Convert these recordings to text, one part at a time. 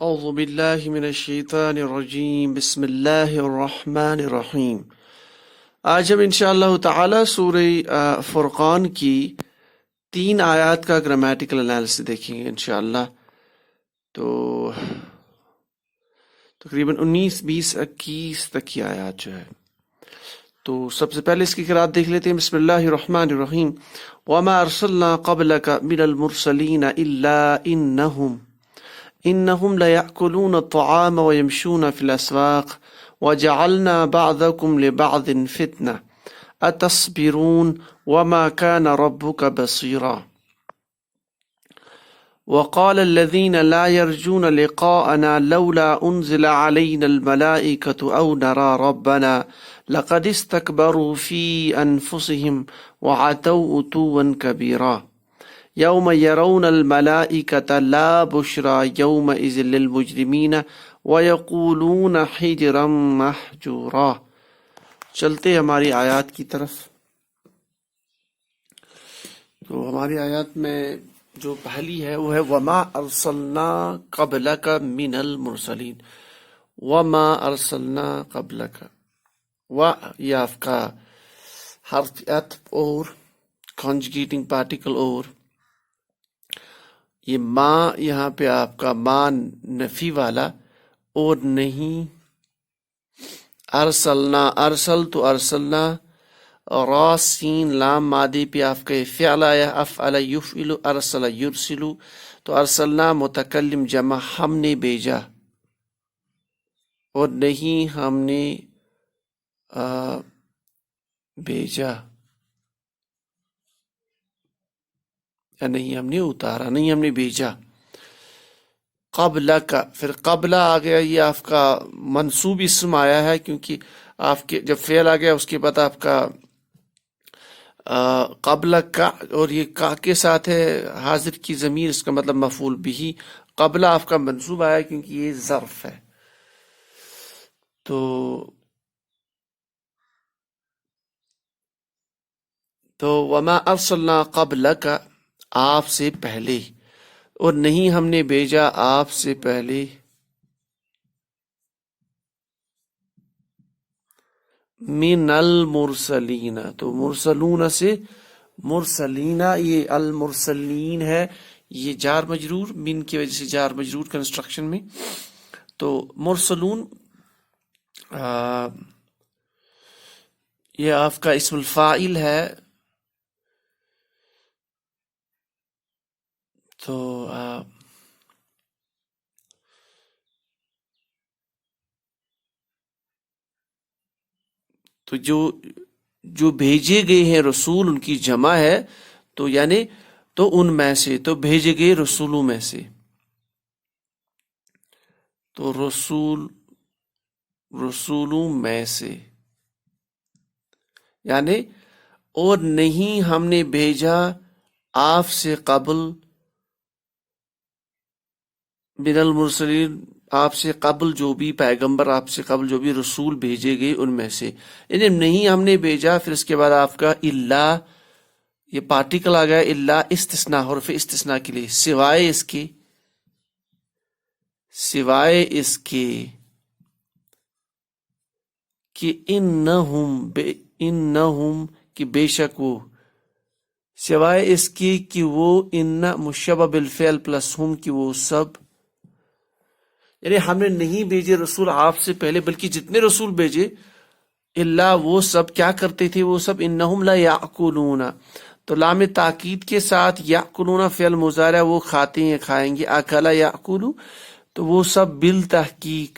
اعوذ باللہ من الشیطان الرجیم بسم اللہ الرحمن الرحیم۔ آج ہم انشاءاللہ تعالی سورہ فرقان کی 3 آیات کا گرامیٹیکل انالیسس دیکھیں گے انشاءاللہ۔ تو تقریباً 19، 20، 21 تک کی آیات جو ہے، تو سب سے پہلے اس کی قرأت دیکھ لیتے ہیں۔ بسم اللہ الرحمن الرحیم۔ وما ارسلنا قبلک من المرسلین الا انہم لیأکلون الطعام ویمشون فی الاسواق وجعلنا بعضکم لبعض فتنہ اتصبرون وما كان ربک بصیرا۔ وقال الذين لا يرجون لقاءنا لولا أنزل علينا الملائكة أو نرى ربنا لقد استكبروا في أنفسهم وعتوا عتوا كبيرا يوم يرون الملائكة لا بشرى يومئذ للمجرمين ويقولون حجرا محجورا۔ چلتے ہماری آیات کی طرف۔ تو ہماری آیات میں جو پہلی ہے وہ ہے وما ارسلنا قبلک من المرسلین۔ وما ارسلنا قبلک، و یہ آپ کا حرف عطف اور کنجگیٹنگ پارٹیکل، اور یہ ما یہاں پہ آپ کا ما نفی والا، اور نہیں ارسلنا، ارسل تو ارسلنا، را سین لام مادی پہ آپ کا فعل آیا، افعل یفعل، ارسل یرسل، تو ارسلنا متکلم جمع ہم نے بھیجا، اور نہیں ہم نے بھیجا، یا نہیں ہم نے اتارا، نہیں ہم نے بھیجا۔ قبل کا، پھر قبلہ آ گیا، یہ آپ کا منصوب اسم آیا ہے، کیونکہ آپ کے جب فعل آ گیا اس کے بعد آپ کا قبل کا، اور یہ کا کے ساتھ ہے حاضر کی ضمیر، اس کا مطلب مفعول بھی۔ قبلہ آپ کا منصوب آیا کیونکہ یہ ظرف ہے۔ تو وما ارسلنا قبلک، آپ سے پہلے، اور نہیں ہم نے بھیجا آپ سے پہلے، من المرسلین، تو مرسلون سے مرسلین، یہ المرسلین ہے، یہ جار مجرور، من کی وجہ سے جار مجرور کنسٹرکشن میں۔ تو مرسلون یہ آپ کا اسم الفاعل ہے۔ تو جو بھیجے گئے ہیں رسول، ان کی جمع ہے، تو یعنی تو ان میں سے، تو بھیجے گئے رسولوں میں سے، تو رسولوں میں سے، یعنی اور نہیں ہم نے بھیجا آپ سے قبل، من المرسلین، آپ سے قبل جو بھی پیغمبر، آپ سے قبل جو بھی رسول بھیجے گئے ان میں سے، یعنی نہیں ہم نے بھیجا۔ پھر اس کے بعد آپ کا الا، یہ پارٹیکل آ گیا، الا استثناء، حرف استثناء کے لیے، سوائے اس کے، سوائے اس کے کہ انہم کہ بے شک وہ، سوائے اس کی کہ وہ، ان مشبہ بالفعل پلس ہم کی وہ سب، یعنی ہم نے نہیں بھیجے رسول آپ سے پہلے، بلکہ جتنے رسول بھیجے الا وہ سب کیا کرتے تھے، وہ سب انہم لا یاکلون، تو لام تاکید کے ساتھ یاکلون فعل مضارع، وہ کھاتے ہیں، کھائیں گے، اکلا یاکلو، تو وہ سب بالتحقیق،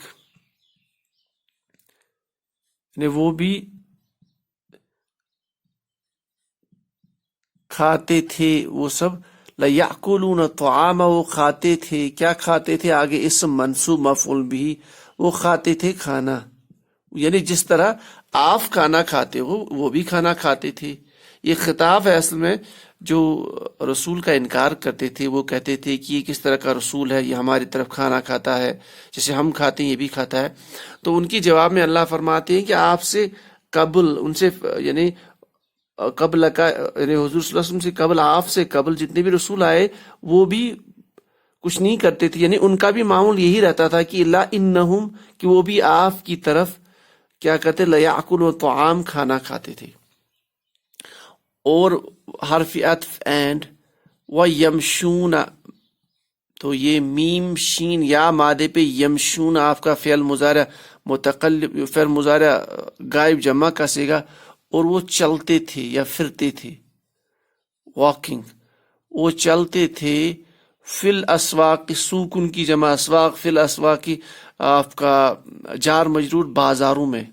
یعنی وہ بھی کھاتے تھے، وہ سب لیأکلون الطعام، وہ کھاتے تھے، کیا کھاتے تھے، آگے اسم منصوب مفعول بھی، وہ کھاتے تھے کھانا، یعنی جس طرح آپ کھانا کھاتے ہو وہ بھی کھانا کھاتے تھے۔ یہ خطاب ہے اصل میں، جو رسول کا انکار کرتے تھے، وہ کہتے تھے کہ یہ کس طرح کا رسول ہے، یہ ہماری طرف کھانا کھاتا ہے جیسے ہم کھاتے ہیں، یہ بھی کھاتا ہے۔ تو ان کی جواب میں اللہ فرماتے ہیں کہ آپ سے قبل، ان سے یعنی قبل کا، یعنی حضور صلی اللہ علیہ وسلم سے قبل، آپ سے قبل جتنے بھی رسول آئے وہ بھی کچھ نہیں کرتے تھے، یعنی ان کا بھی معمول یہی رہتا تھا کہ لا انہم، کہ وہ بھی آپ کی طرف کیا کرتے، لیاکلون طعام، کھانا کھاتے تھے. اور حرف عطف اینڈ، ویمشون، تو یہ میم شین یا مادے پہ یمشون آپ کا فعل مضارع متقلب، فعل مضارع غائب جمع کا صیغہ، اور وہ چلتے تھے یا پھرتے تھے، واکنگ، وہ چلتے تھے. فی الاسواق، سوکن کی جمع اسواق، فی الاسواق کی آپ کا جار مجرور، بازاروں میں.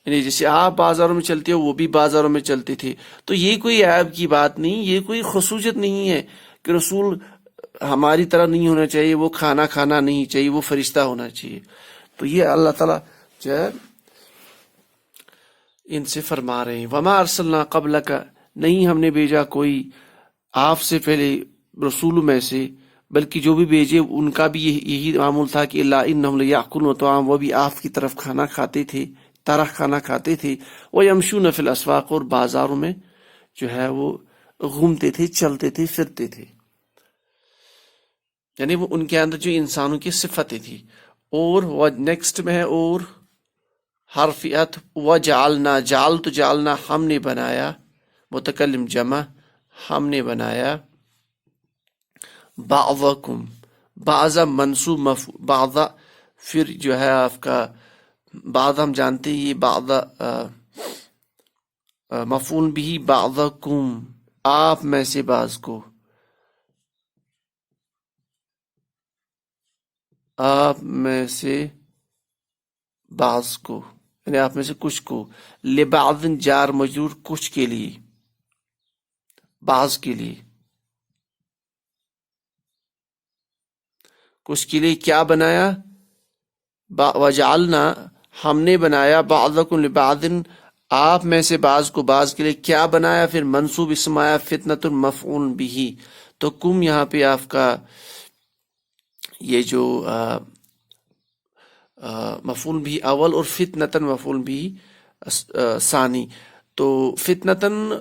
یعنی جیسے آپ بازاروں میں چلتے ہو وہ بھی بازاروں میں چلتے تھے. تو یہ کوئی عیب کی بات نہیں، یہ کوئی خصوصیت نہیں ہے کہ رسول ہماری طرح نہیں ہونا چاہیے، وہ کھانا کھانا نہیں چاہیے، وہ فرشتہ ہونا چاہیے. تو یہ اللہ تعالیٰ جو ہے ان سے فرما رہے ہیں. وما ارسلنا قبلک، نہیں ہم نے بھیجا کوئی آپ سے پہلے رسول میں سے، بلکہ جو بھی بھیجے ان کا بھی یہی معمول تھا کہ الا انہم لیاکلون طعام، وہ بھی آپ کی طرف کھانا کھاتے تھے، طرح کھانا کھاتے تھے. ویمشون فی الاسواق، اور بازاروں میں جو ہے وہ گھومتے تھے، چلتے تھے، پھرتے تھے. یعنی وہ ان کے اندر جو انسانوں کی صفتیں تھی. اور وہ نیکسٹ میں ہے اور حرف عطف، وجعلنا، جعل تو جعلنا ہم نے بنایا، متکلم جمع، ہم نے بنایا. بعضکم، بعض منصوب بعض، پھر جو ہے آپ کا بعض ہم جانتے ہیں یہ بعض مفعول بھی، بعضکم آپ میں سے بعض کو، آپ میں سے بعض کو، یعنی آپ میں سے کچھ کو. لبعض جار مجرور، کچھ کے لیے، بعض کے لیے، کچھ کے لیے کیا بنایا، وجعلنا ہم نے بنایا، بعضکم لبعض آپ میں سے بعض کو بعض کے لیے کیا بنایا. پھر منصوب اسم آیا، فتنۃ مفعول بھی. تو کم یہاں پہ آپ کا یہ جو مفعول بھی اول، اور فتنتن مفعول بھی ثانی. تو فتنتن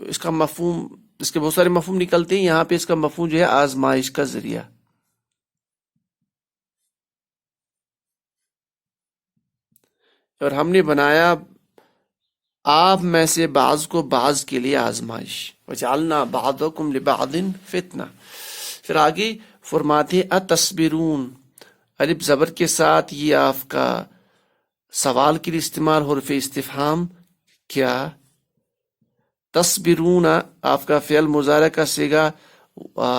اس کا مفہوم، اس کے بہت سارے مفہوم نکلتے ہیں، یہاں پہ اس کا مفہوم جو ہے آزمائش کا ذریعہ. اور ہم نے بنایا آپ میں سے بعض کو بعض کے لیے آزمائش. وجعلنا بعضکم لبعض فتنہ. پھر آگے فرماتے اتصبرون، الف زبر کے ساتھ یہ آپ کا سوال کے لیے استعمال، حرف استفہام، کیا. تصبرون آپ کا فعل مضارع کا صیغہ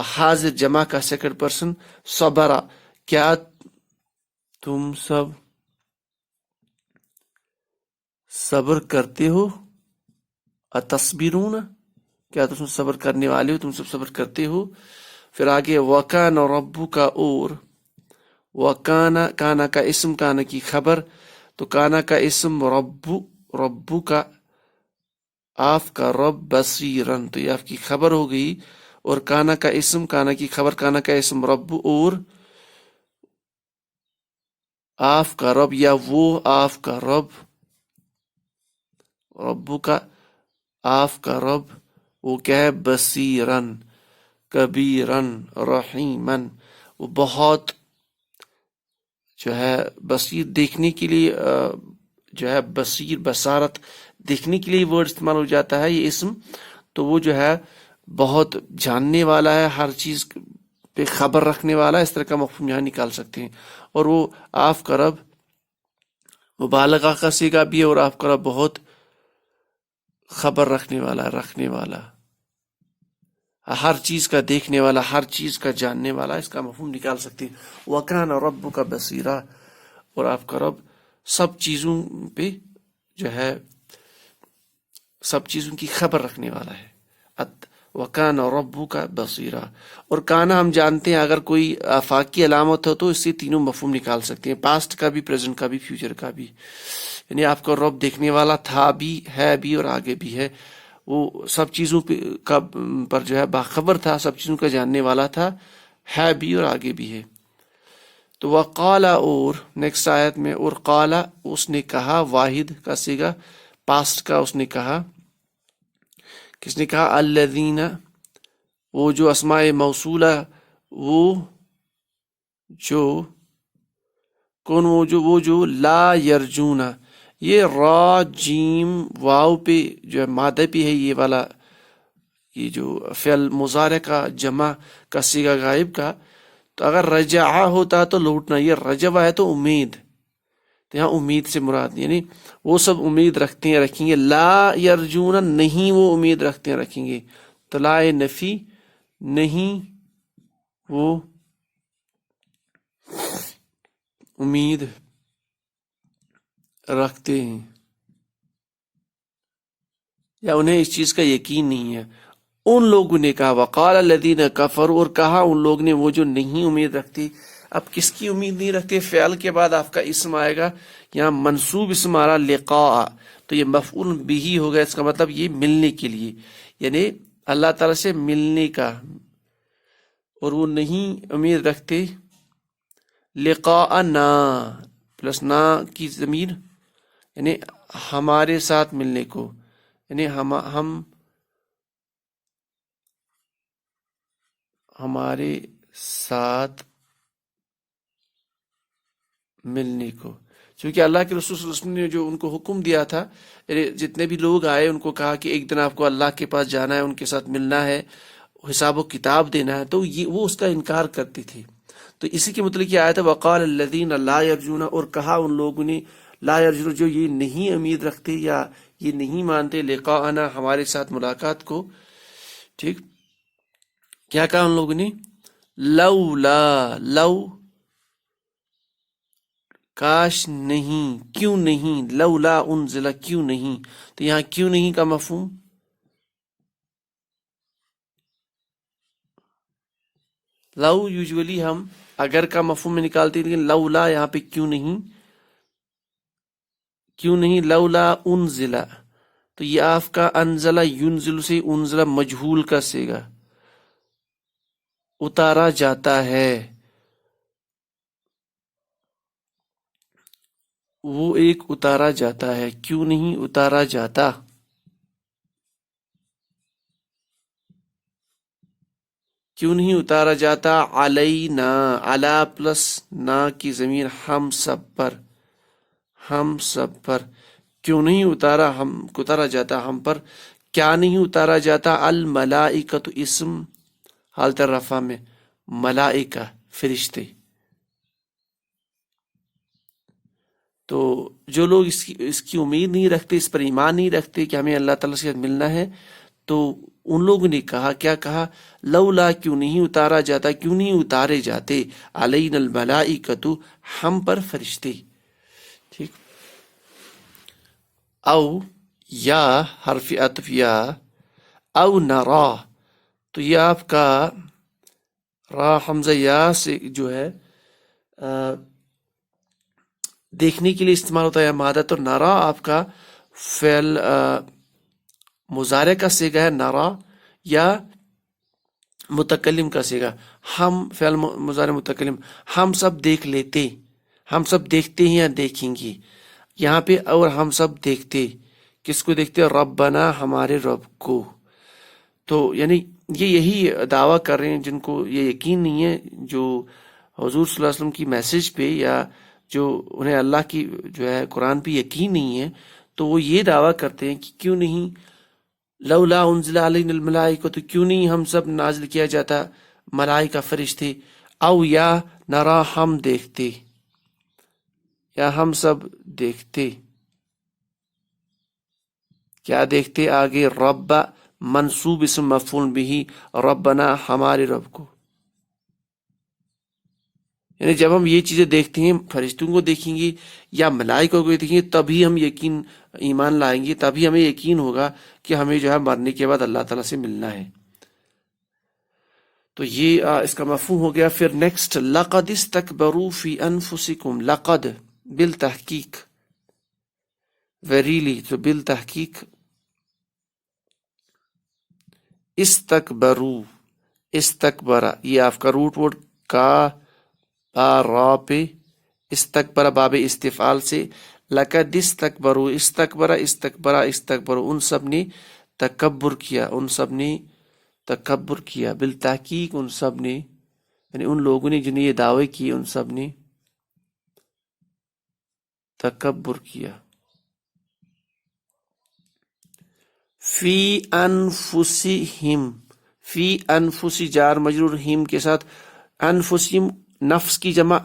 حاضر جمع کا سیکنڈ پرسن، صبر، کیا تم سب صبر کرتے ہو. اتصبرون، کیا تم صبر کرنے والے ہو، تم سب صبر کرتے ہو. پھر آگے وکان ربک کا، اور وکانا، کانا کا اسم، کانا کی خبر. تو کانا کا اسم ربو کا، آپ کا رب، بصیرن، تو یہ آپ کی خبر ہو گئی. اور کانا کا اسم، کانا کی خبر، کانا کا اسم رب، اور آپ کا رب یا وہ آپ کا رب، ربو کا آپ کا رب، وہ کیا ہے، بصیرن، کبیرن، رحیمن، وہ بہت جو ہے بصیر، دیکھنے کے لیے جو ہے بصیر، بصارت، دیکھنے کے لیے ورڈ استعمال ہو جاتا ہے یہ اسم. تو وہ جو ہے بہت جاننے والا ہے، ہر چیز پہ خبر رکھنے والا ہے، اس طرح کا مفہوم یہاں نکال سکتے ہیں. اور وہ آپ کا رب مبالغہ کا صیغہ بھی ہے، اور آپ کا رب بہت خبر رکھنے والا، ہر چیز کا دیکھنے والا، ہر چیز کا جاننے والا، اس کا مفہوم نکال سکتے ہیں. وَكَانَ رَبُّكَ بَصِيرًا، اور آپ کا رب سب چیزوں پہ جو ہے سب چیزوں کی خبر رکھنے والا ہے. وَكَانَ رَبُّكَ بَصِيرًا. اور کانا ہم جانتے ہیں اگر کوئی آفاق کی علامت ہو تو اس سے تینوں مفہوم نکال سکتے ہیں، پاسٹ کا بھی، پریزنٹ کا بھی، فیوچر کا بھی. یعنی آپ کا رب دیکھنے والا تھا بھی، ہے بھی، اور آگے بھی ہے. وہ سب چیزوں پر جو ہے باخبر تھا، سب چیزوں کا جاننے والا تھا، ہے بھی اور آگے بھی ہے. تو وقال، اور نیکسٹ آیت میں، اور قال اس نے کہا، واحد کا صیغہ، پاسٹ کا اس نے کہا. کس نے کہا، الذین وہ جو اسماء موصولہ وہ جو کون وہ جو لا یرجونا، یہ را جیم واو پہ جو ہے مادہ پہ ہے، یہ والا یہ جو فعل مضارع کا جمع کا صیغہ غائب کا، تو اگر رجع ہوتا تو لوٹنا، یہ رجوہ ہے تو امید، تو یہاں امید سے مراد یعنی وہ سب امید رکھتے ہیں رکھیں گے، لا یرجونا نہیں وہ امید رکھتے ہیں رکھیں گے، تو لا نفی نہیں وہ امید رکھتے ہیں یا انہیں اس چیز کا یقین نہیں ہے۔ ان لوگوں نے کہا وقال الذین کفروا، اور کہا ان لوگ نے وہ جو نہیں امید رکھتے۔ اب کس کی امید نہیں رکھتے؟ فعل کے بعد آپ کا اسم آئے گا، یہاں منصوب اسم آ رہا لقاء، تو یہ مفعول بھی ہوگا، اس کا مطلب یہ ملنے کے لیے، یعنی اللہ تعالیٰ سے ملنے کا، اور وہ نہیں امید رکھتے لقاءنا پلس نا کی ضمیر یعنی ہمارے ساتھ ملنے کو، یعنی ہم ہمارے ساتھ ملنے کو، چونکہ اللہ کے رسول صلی اللہ علیہ وسلم نے جو ان کو حکم دیا تھا، یعنی جتنے بھی لوگ آئے ان کو کہا کہ ایک دن آپ کو اللہ کے پاس جانا ہے، ان کے ساتھ ملنا ہے، حساب و کتاب دینا ہے، تو وہ اس کا انکار کرتے تھے۔ تو اسی کے متعلق یہ آیت ہے وقال الذین لا یرجون، اور کہا ان لوگوں نے لا یرجون جو یہ نہیں امید رکھتے یا یہ نہیں مانتے لقاءنا ہمارے ساتھ ملاقات کو، ٹھیک، کیا کہا ان لوگوں نے؟ لو کاش نہیں، کیوں نہیں، لولا انزل کیوں نہیں، تو یہاں کیوں نہیں کا مفہوم لو یوزولی ہم اگر کا مفہوم میں نکالتے ہیں، لیکن لولا یہاں پہ کیوں نہیں لولا انزل، تو یہ آپ کا انزلہ ینزل سے انزلہ مجہول کا صیغہ، اتارا جاتا ہے، وہ ایک اتارا جاتا ہے، کیوں نہیں اتارا جاتا، کیوں نہیں اتارا جاتا علینا، علا پلس نا کی ضمیر ہم سب پر، کیوں نہیں اتارا جاتا ہم پر، کیا نہیں اتارا جاتا، الملائکۃ اسم حالت رفع میں، ملائکہ فرشتے، تو جو لوگ اس کی امید نہیں رکھتے، اس پر ایمان نہیں رکھتے کہ ہمیں اللہ تعالیٰ سے ملنا ہے، تو ان لوگوں نے کہا، کیا کہا، لولا کیوں نہیں اتارا جاتا، کیوں نہیں اتارے جاتے علینا الملائکۃ ہم پر فرشتے، ٹھیک، او یا حرف عطف یا، او نرا، تو یہ آپ کا را حمزہ یا سے جو ہے دیکھنے کے لیے استعمال ہوتا ہے مادہ، تو نرا آپ کا فعل مضارع کا صیغہ ہے نرا، یا متکلم کا صیغہ، ہم فعل مضارع متکلم، ہم سب دیکھ لیتے، ہم سب دیکھتے ہیں یا دیکھیں گے، یہاں پہ اور ہم سب دیکھتے، کس کو دیکھتے؟ ربنا ہمارے رب کو، تو یعنی یہ یہی دعویٰ کر رہے ہیں جن کو یہ یقین نہیں ہے، جو حضور صلی اللہ علیہ وسلم کی میسج پہ یا جو انہیں اللہ کی جو ہے قرآن پہ یقین نہیں ہے، تو وہ یہ دعویٰ کرتے ہیں کہ کیوں نہیں لولا انزل علینا الملائکہ، تو کیوں نہیں ہم سب نازل کیا جاتا ملائکہ فرشتے، او یا نرا ہم دیکھتے یا ہم سب دیکھتے، کیا دیکھتے آگے، رب منصوب اسم مفعول بھی، ربنا ہمارے رب کو، یعنی جب ہم یہ چیزیں دیکھتے ہیں، فرشتوں کو دیکھیں گے یا ملائکہ کو دیکھیں گے، تبھی ہم ایمان لائیں گے، تبھی ہمیں یقین ہوگا کہ ہمیں جو ہے مرنے کے بعد اللہ تعالیٰ سے ملنا ہے۔ تو یہ اس کا مفہوم ہو گیا۔ پھر نیکسٹ، لقد استکبروا فی انفسکم، لقد بالتحقیق، ویریلی، تو بالتحقیق استکبروا، استکبرا، یہ آپ کا روٹ ورڈ کا را پہ، استکبرا باب استفعال سے، لقد استکبروا، استکبرا ان سب نے تکبر کیا، ان سب نے تکبر کیا، بالتحقیق ان سب نے، یعنی ان لوگوں نے جنہیں یہ دعوے کیے ان سب نے تکبر کیا. فی انفسہم، فی انفسی جار مجرور ہم کے ساتھ، انفسہم نفس کی جمع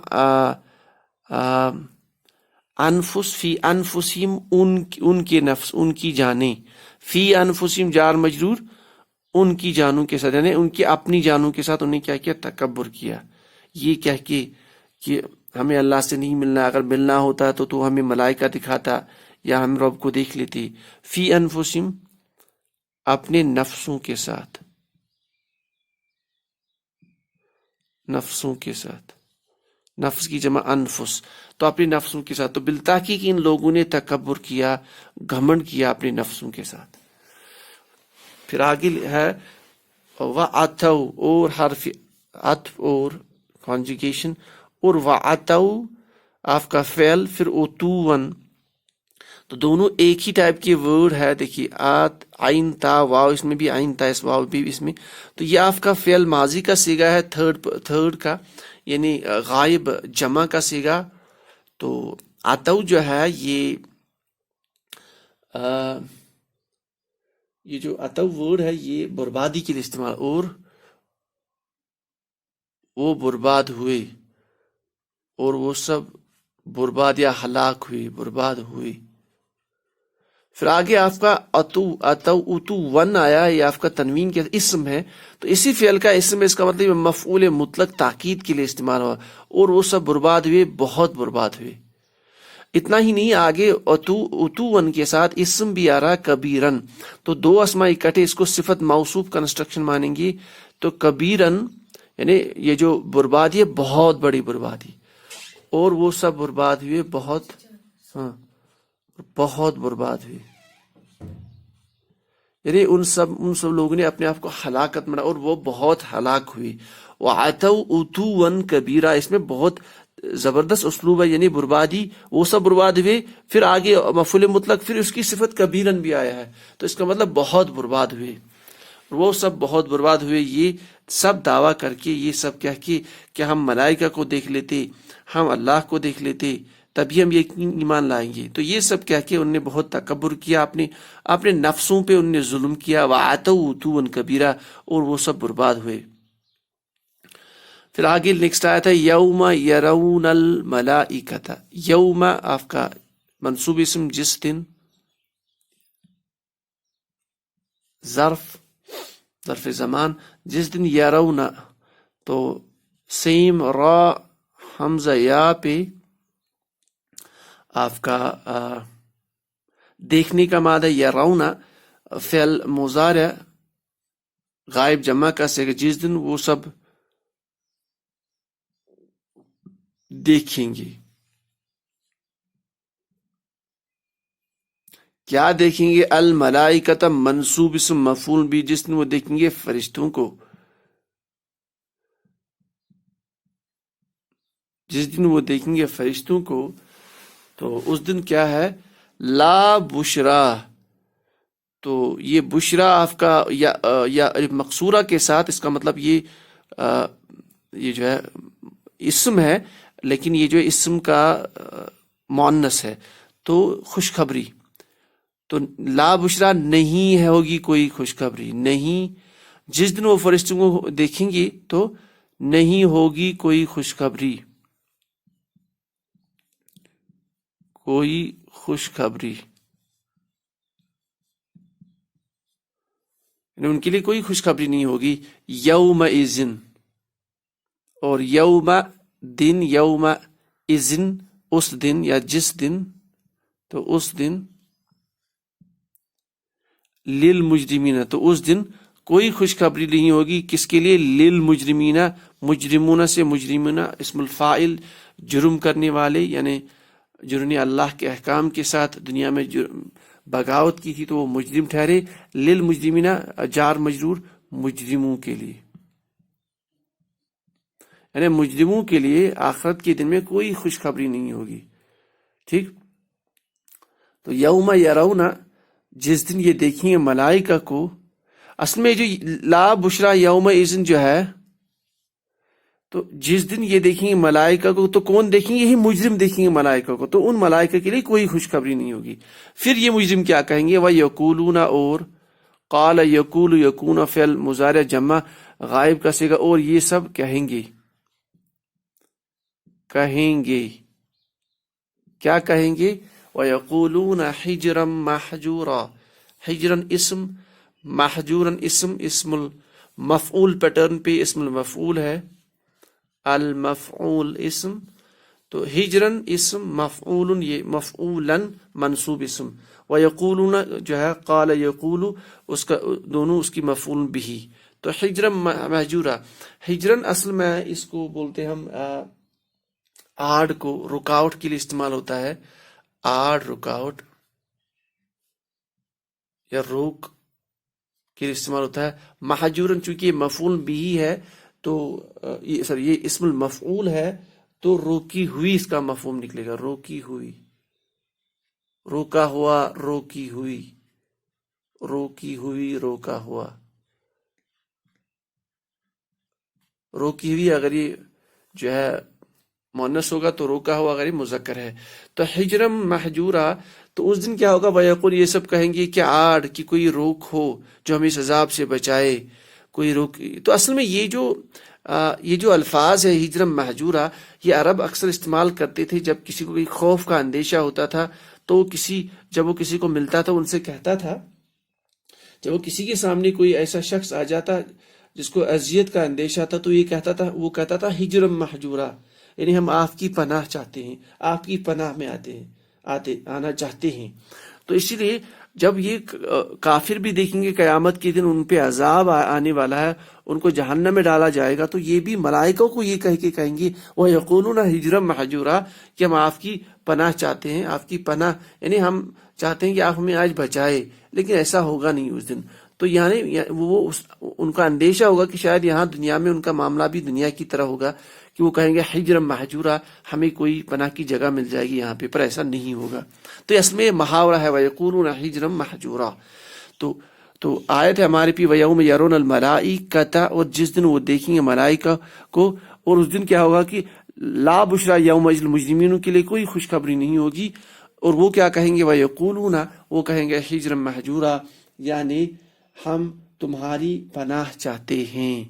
انفس، فی انفسہم ان کے نفس، ان کی جانیں. فی انفسہم جار مجرور ان کی جانوں کے ساتھ، یعنی ان کی اپنی جانوں کے ساتھ انہیں کیا کیا؟ تکبر کیا. یہ کہہ کے کہ ہمیں اللہ سے نہیں ملنا، اگر ملنا ہوتا تو ہمیں ملائکہ دکھاتا یا ہم رب کو دیکھ لیتے. فی انفسہم اپنے نفسوں کے ساتھ، نفسوں کے ساتھ، نفس کی جمع انفس، تو اپنے نفسوں کے ساتھ. تو بالتحقیق ان لوگوں نے تکبر کیا، گھمنڈ کیا اپنے نفسوں کے ساتھ. پھر آگے ہے وَعَتَوْا، اور حرف عطف اور کانجوگیشن، اور وَعَتَوْا آپ کا فعل، پھر عُتُوًا، تو دونوں ایک ہی ٹائپ کے ورڈ ہے. دیکھیے عین تا واو، اس میں بھی عین تا، اس واو بھی اس میں. تو یہ آپ کا فعل ماضی کا صیغہ ہے، تھرڈ کا، یعنی غائب جمع کا صیغہ. تو عتو جو ہے یہ جو عتو ورڈ ہے یہ بربادی کے لیے استعمال، اور وہ برباد ہوئے، اور وہ سب برباد یا ہلاک ہوئے، برباد ہوئے. پھر آگے آپ کا اتو ون آیا، یہ آپ کا تنوین کے اسم ہے. تو اسی فعل کا اسم ہے، اس کا مطلب مفعول مطلق تاکید کے لیے استعمال ہوا، اور وہ سب برباد ہوئے، بہت برباد ہوئے. اتنا ہی نہیں، آگے اتو ون کے ساتھ اسم بھی آ رہا کبیرن. تو دو اسماء اکٹھے اس کو صفت موصوف کنسٹرکشن مانیں گے. تو کبیرن یعنی یہ جو بربادی ہے، بہت بڑی بربادی، اور وہ سب برباد ہوئے، بہت، ہاں بہت برباد ہوئے. یعنی ان سب لوگوں نے اپنے آپ کو ہلاکت میں ڈالا، اور وہ بہت ہلاک ہوئی. وَعَتَوْا عُتُوًّا كَبِيرًا، اس میں بہت زبردست اسلوب ہے، یعنی بربادی، وہ سب برباد ہوئے. پھر آگے مفعول مطلق، پھر اس کی صفت کبیرن بھی آیا ہے، تو اس کا مطلب بہت برباد ہوئے، وہ سب بہت برباد ہوئے. یہ سب دعویٰ کر کے، یہ سب کہہ کے کہ ہم ملائکہ کو دیکھ لیتے، ہم اللہ کو دیکھ لیتے، تبھی ہم یہ ایمان لائیں گے. تو یہ سب کہہ کے انہوں نے بہت تکبر کیا، اپنے نفسوں پہ انہوں نے ظلم کیا. وَعَتَوْا عُتُوًّا كَبِيرًا، اور وہ سب برباد ہوئے. پھر آگے نیکسٹ آیا تھا یوم یرون الملائکۃ. یوم آپ کا منصوب اسم جس دن، ظرف زمان، جس دن یرون، تو سیم را حمزہ یا پہ آپ کا دیکھنے کا مادہ یرون، فعل مضارع غائب جمع کا صیغہ، جس دن وہ سب دیکھیں گے. کیا دیکھیں گے؟ الملائکۃ منصوب اسم مفعول بھی، جس دن وہ دیکھیں گے فرشتوں کو. جس دن وہ دیکھیں گے فرشتوں کو، تو اس دن کیا ہے؟ لا بشرا. تو یہ بشرا آپ کا یا مقصورہ کے ساتھ، اس کا مطلب یہ جو ہے اسم ہے، لیکن یہ جو اسم کا مؤنث ہے، تو خوشخبری. تو لا بشرا نہیں ہوگی کوئی خوشخبری، نہیں، جس دن وہ فرشتوں کو دیکھیں گے تو نہیں ہوگی کوئی خوشخبری، کوئی خوشخبری، ان کے لیے کوئی خوشخبری نہیں ہوگی. یومئذ، اور یوم دن، یوم اذن اس دن یا جس دن، تو اس دن للمجرمین، تو اس دن کوئی خوشخبری نہیں ہوگی، کس کے لیے؟ للمجرمین، مجرمون سے مجرمون اسم الفاعل، جرم کرنے والے، یعنی جنہوں نے اللہ کے احکام کے ساتھ دنیا میں بغاوت کی تھی تو وہ مجرم ٹھہرے. للمجرمین جار مجرور مجرموں کے لیے، یعنی مجرموں کے لیے آخرت کے دن میں کوئی خوشخبری نہیں ہوگی. ٹھیک. تو یوم یرون، جس دن یہ دیکھیں گے ملائکہ کو، اصل میں جو لا بشرا یوم اذن جو ہے، تو جس دن یہ دیکھیں گے ملائکہ کو، تو کون دیکھیں گے؟ یہی مجرم دیکھیں گے ملائکہ کو، تو ان ملائکہ کے لیے کوئی خوشخبری نہیں ہوگی۔ پھر یہ مجرم کیا کہیں گے؟ وَيَقُولُونَ، اور قال یقول یکون فعل مضارع جمع غائب کا صیغہ، اور یہ سب کہیں گے، کیا کہیں گے؟ وَيَقُولُونَ حِجْرًا مَحْجُورًا، حجرن اسم، محجورن اسم المفعول پیٹرن پہ اسم المفعول ہے، المفعول اسم، تو ہجرن اسم، مفعول یہ مفعولاً منصوب اسم، وَيَقُولُونَ جو ہے قال یقول، اس کا دونوں اس کی مفعول بھی، تو حجرن محجورا، ہجرن اصل میں اس کو بولتے ہم آڑ کو، رکاوٹ کے لیے استعمال ہوتا ہے، آڑ رکاوٹ یا روک کے لیے استعمال ہوتا ہے۔ محجورن چونکہ یہ مفعول بھی ہے، تو یہ اسم المفعول ہے، تو روکی ہوئی اس کا مفہوم نکلے گا، روکی ہوئی، روکا ہوا، روکی ہوئی، روکی ہوئی، روکا ہوا، روکی ہوئی اگر یہ جو ہے مؤنث ہوگا تو روکا ہوا اگر یہ مذکر ہے۔ تو حجرم محجورا، تو اس دن کیا ہوگا؟ وَيَقُولُ، یہ سب کہیں گے کہ آڑ کہ کوئی روک ہو جو ہمیں اس عذاب سے بچائے، کوئی روک۔ تو اصل میں یہ جو الفاظ ہے ہجرم محجورا، یہ عرب اکثر استعمال کرتے تھے جب کسی کو کوئی خوف کا اندیشہ ہوتا تھا، تو جب وہ کسی کو ملتا تھا ان سے کہتا تھا، جب وہ کسی کے سامنے کوئی ایسا شخص آ جاتا جس کو اذیت کا اندیشہ تھا، تو وہ کہتا تھا ہجرم محجورا، یعنی ہم آپ کی پناہ چاہتے ہیں، آپ کی پناہ میں آنا چاہتے ہیں۔ تو اسی لیے جب یہ کافر بھی دیکھیں گے قیامت کے دن ان پہ عذاب آنے والا ہے، ان کو جہنم میں ڈالا جائے گا، تو یہ بھی ملائکوں کو یہ کہہ کے کہیں گے وَيَقُولُونَ حِجْرًا مَحْجُورًا، کہ ہم آپ کی پناہ چاہتے ہیں، آپ کی پناہ، یعنی ہم چاہتے ہیں کہ آپ ہمیں آج بچائے، لیکن ایسا ہوگا نہیں اس دن۔ تو یعنی ان کا اندیشہ ہوگا کہ شاید یہاں دنیا میں ان کا معاملہ بھی دنیا کی طرح ہوگا، کہ وہ کہیں گے حجرم محجورا، ہمیں کوئی پناہ کی جگہ مل جائے گی یہاں پہ، پر ایسا نہیں ہوگا۔ تو اس میں محاورہ ہے وَيَقُولُونَ حِجْرًا مَحْجُورًا۔ تو آیت ہے ہمارے پی وَيَوْمَ يَرَوْنَ الْمَلَائِكَةَ، اور جس دن وہ دیکھیں گے ملائکہ کو، اور اس دن کیا ہوگا کہ لا بشرا یومئذ المجرمین کے لیے کوئی خوشخبری نہیں ہوگی، اور وہ کیا کہیں گے؟ وَيَقُولُونَ، وہ کہیں گے حِجْرًا مَحْجُورًا، یعنی ہم تمہاری پناہ چاہتے ہیں۔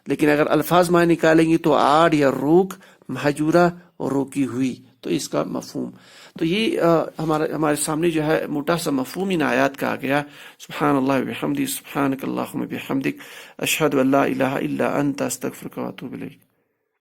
لیکن اگر الفاظ معنی نکالیں گے تو آڑ یا روک، محجورہ اور روکی ہوئی، تو اس کا مفہوم، تو یہ ہمارے سامنے جو ہے موٹا سا مفہوم ان آیات کا آ گیا۔ سبحان اللہ وبحمدہ، سبحانک اللہم وبحمدک، اشہد ان لا الہ الا انت، استغفرک واتوب الیک۔